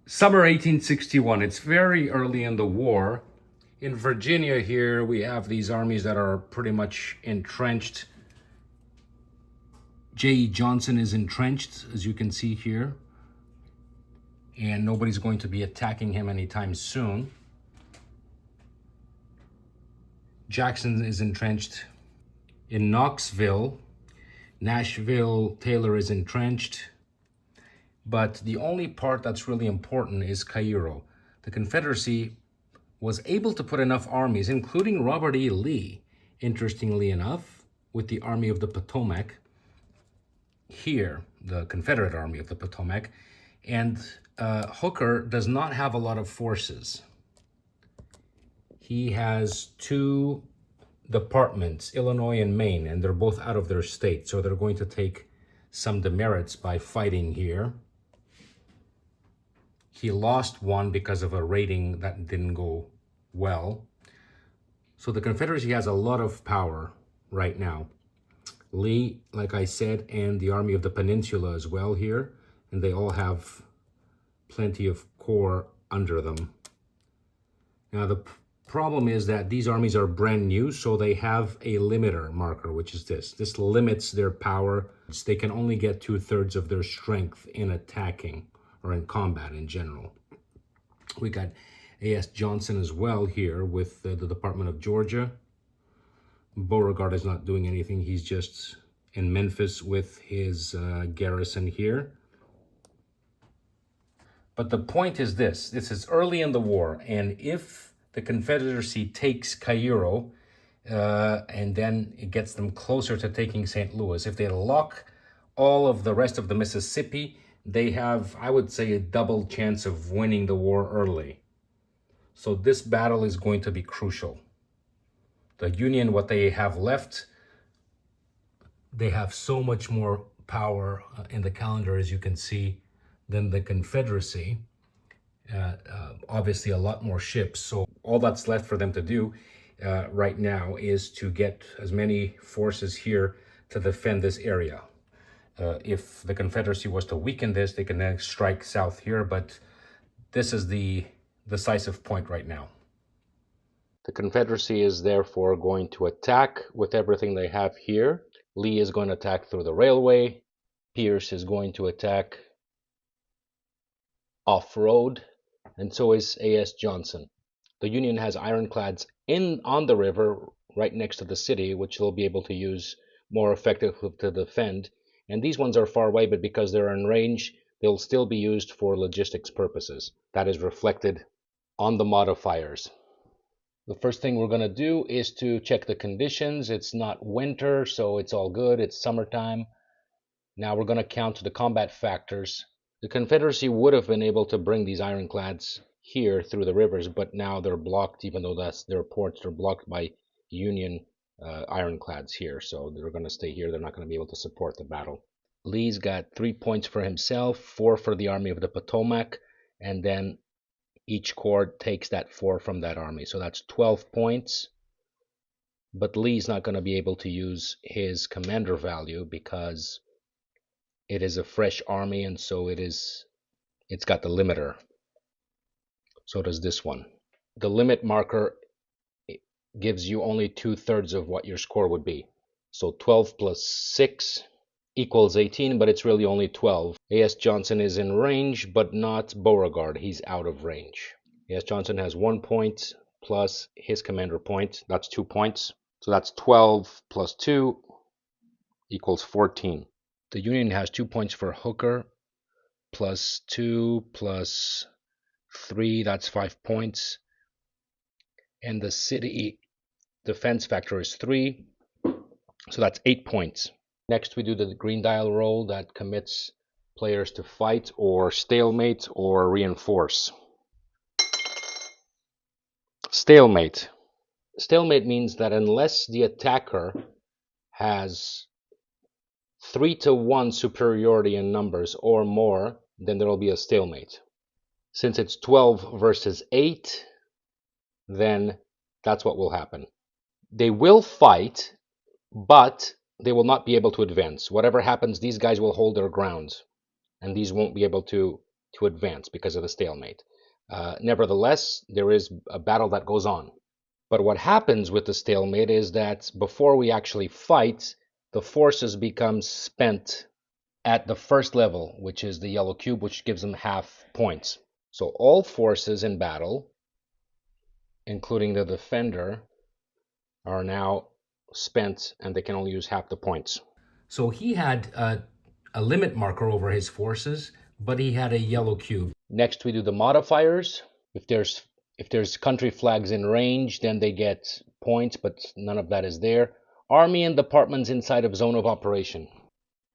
Summer 1861. It's very early in the war. In Virginia here, we have these armies that are pretty much entrenched. J.E. Johnson is entrenched, as you can see here, and nobody's going to be attacking him anytime soon. Jackson is entrenched in Knoxville. Nashville, Taylor is entrenched. But the only part that's really important is Cairo. The Confederacy was able to put enough armies, including Robert E. Lee, interestingly enough, with the Army of the Potomac here, the Confederate Army of the Potomac, and Hooker does not have a lot of forces. He has two departments, Illinois and Maine, and they're both out of their state, so they're going to take some demerits by fighting here. He lost one because of a raiding that didn't go well. So the Confederacy has a lot of power right now. Lee, like I said, and the Army of the Peninsula as well here, and they all have plenty of corps under them. Now the problem is that these armies are brand new, so they have a limiter marker, which is this. This limits their power. They can only get 2/3 of their strength in attacking or in combat in general. We got A.S. Johnson as well here with the Department of Georgia. Beauregard is not doing anything. He's just in Memphis with his garrison here. But the point is this is early in the war, and if the Confederacy takes Cairo, and then it gets them closer to taking St. Louis, if they lock all of the rest of the Mississippi, they have, I would say, a double chance of winning the war early. So this battle is going to be crucial. The Union, what they have left, they have so much more power in the calendar, as you can see, than the Confederacy. Obviously, a lot more ships. So all that's left for them to do right now is to get as many forces here to defend this area. If the Confederacy was to weaken this, they can then strike south here, but this is the decisive point right now. The Confederacy is therefore going to attack with everything they have here. Lee is going to attack through the railway. Pierce is going to attack off-road, and so is A.S. Johnson. The Union has ironclads on the river right next to the city, which they'll be able to use more effectively to defend. And these ones are far away, but because they're in range, they'll still be used for logistics purposes. That is reflected on the modifiers. The first thing we're going to do is to check the conditions. It's not winter, so it's all good. It's summertime. Now we're going to count the combat factors. The Confederacy would have been able to bring these ironclads here through the rivers, but now they're blocked, even though that's their ports. They're blocked by Union ironclads here, so they're going to stay here. They're not going to be able to support the battle. Lee's got 3 points for himself, 4 for the Army of the Potomac, and then each corps takes that 4 from that army. So that's 12 points. But Lee's not going to be able to use his commander value because it is a fresh army, and so it's got the limiter. So does this one. The limit marker gives you only 2/3 of what your score would be. So 12 plus 6 equals 18, but it's really only 12. A.S. Johnson is in range, but not Beauregard. He's out of range. A.S. Johnson has 1 point plus his commander point. That's 2 points. So that's 12 plus 2 equals 14. The Union has 2 points for Hooker, plus 2 plus 3, that's 5 points. And the city defense factor is 3, so that's 8 points. Next, we do the green dial roll that commits players to fight or stalemate or reinforce. Stalemate. Stalemate means that unless the attacker has 3-to-1 superiority in numbers or more, then there will be a stalemate. Since it's 12 versus 8, then that's what will happen. They will fight, but they will not be able to advance. Whatever happens, these guys will hold their ground, and these won't be able to to advance because of the stalemate. Nevertheless, there is a battle that goes on. But what happens with the stalemate is that before we actually fight, the forces become spent at the first level, which is the yellow cube, which gives them half points. So all forces in battle, including the defender, are now spent and they can only use half the points. So he had a limit marker over his forces, but he had a yellow cube. Next we do the modifiers. If there's country flags in range, then they get points, but none of that is there. Army and departments inside of zone of operation.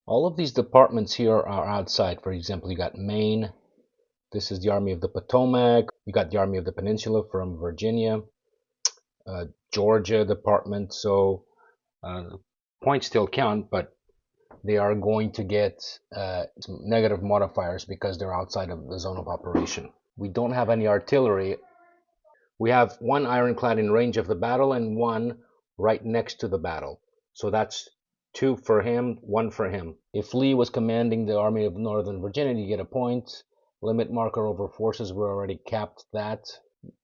All of these departments here are outside. For example, you got Maine. This is the Army of the Potomac. You got the Army of the Peninsula from Virginia. Georgia department. So points still count, but they are going to get some negative modifiers because they're outside of the zone of operation. We don't have any artillery. We have one ironclad in range of the battle and one right next to the battle. So that's 2 for him, 1 for him. If Lee was commanding the Army of Northern Virginia, you get a point. Limit marker over forces, we already capped that.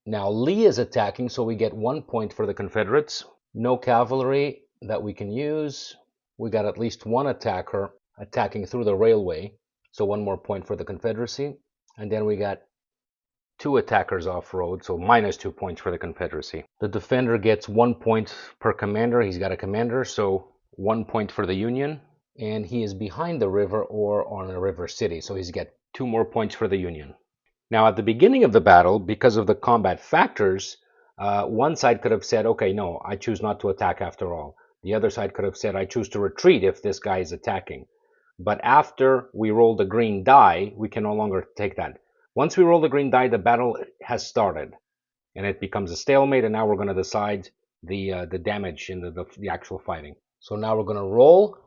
Now Lee is attacking, so we get 1 point for the Confederates. No cavalry that we can use. We got at least one attacker attacking through the railway, so 1 more point for the Confederacy. And then we got 2 attackers off-road, so -2 points for the Confederacy. The defender gets 1 point per commander. He's got a commander, so 1 point for the Union. And he is behind the river or on a river city, so he's got 2 more points for the Union. Now, at the beginning of the battle, because of the combat factors, one side could have said, okay, no, I choose not to attack after all. The other side could have said, I choose to retreat if this guy is attacking. But after we roll the green die, we can no longer take that. Once we roll the green die, the battle has started, and it becomes a stalemate, and now we're going to decide the damage in the actual fighting. So now we're going to roll.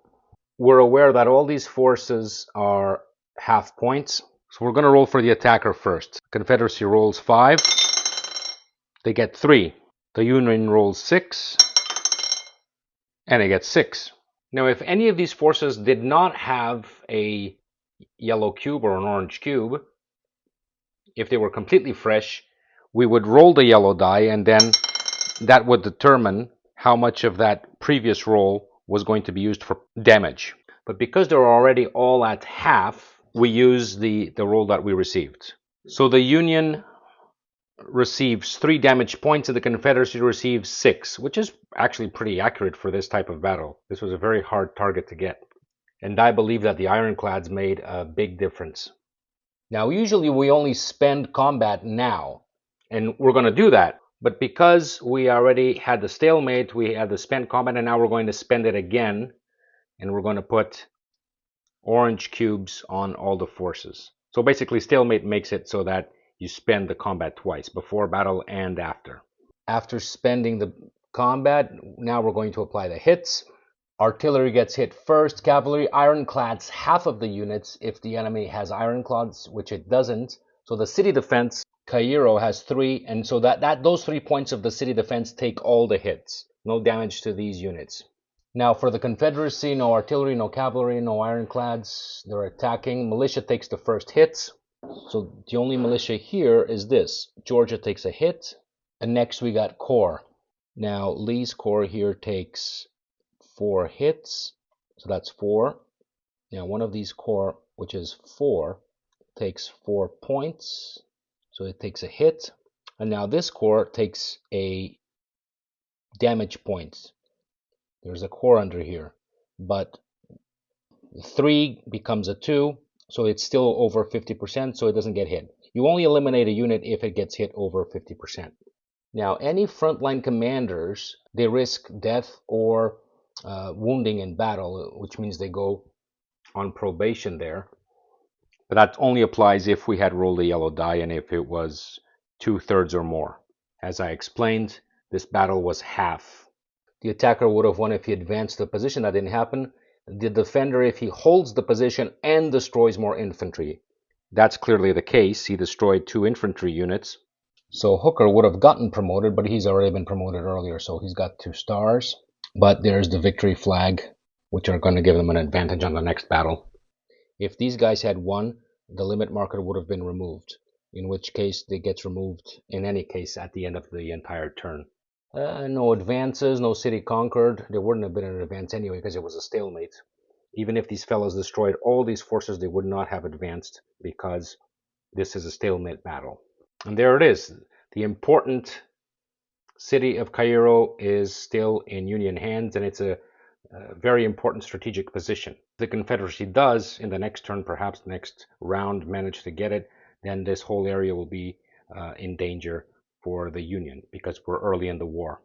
We're aware that all these forces are half points, so we're going to roll for the attacker first. Confederacy rolls 5. They get 3. The Union rolls 6, and they get 6. Now, if any of these forces did not have a yellow cube or an orange cube, if they were completely fresh, we would roll the yellow die, and then that would determine how much of that previous roll was going to be used for damage. But because they're already all at half, we use the roll that we received. So the Union receives 3 damage points and the Confederacy receives 6, which is actually pretty accurate for this type of battle. This was a very hard target to get. And I believe that the ironclads made a big difference. Now, usually we only spend combat now, and we're going to do that. But because we already had the stalemate, we had the spent combat, and now we're going to spend it again, and we're going to put orange cubes on all the forces. So basically, stalemate makes it so that you spend the combat twice, before battle and after. After spending the combat, now we're going to apply the hits. Artillery gets hit first. Cavalry ironclads half of the units if the enemy has ironclads, which it doesn't. So the city defense, Cairo, has 3, and so those 3 points of the city defense take all the hits. No damage to these units. Now for the Confederacy, no artillery, no cavalry, no ironclads. They're attacking. Militia takes the first hits. So the only militia here is this. Georgia takes a hit. And next we got corps. Now Lee's corps here takes 4 hits. So that's 4. Now one of these corps, which is 4, takes 4 points. So it takes a hit. And now this corps takes a damage point. There's a corps under here. But 3 becomes a 2. So it's still over 50%, so it doesn't get hit. You only eliminate a unit if it gets hit over 50%. Now, any frontline commanders, they risk death or wounding in battle, which means they go on probation there. But that only applies if we had rolled a yellow die and if it was 2/3 or more. As I explained, this battle was half. The attacker would have won if he advanced the position. That didn't happen. The defender if he holds the position and destroys more infantry. That's clearly the case. He destroyed 2 infantry units. So Hooker would have gotten promoted, but he's already been promoted earlier, so he's got 2 stars. But there's the victory flag, which are going to give them an advantage on the next battle. If these guys had won, the limit marker would have been removed, in which case it gets removed in any case at the end of the entire turn. No advances, no city conquered. There wouldn't have been an advance anyway because it was a stalemate. Even if these fellows destroyed all these forces, they would not have advanced because this is a stalemate battle. And there it is. The important city of Cairo is still in Union hands, and it's a very important strategic position. If the Confederacy does, in the next turn, perhaps next round, manage to get it, then this whole area will be in danger for the Union because we're early in the war.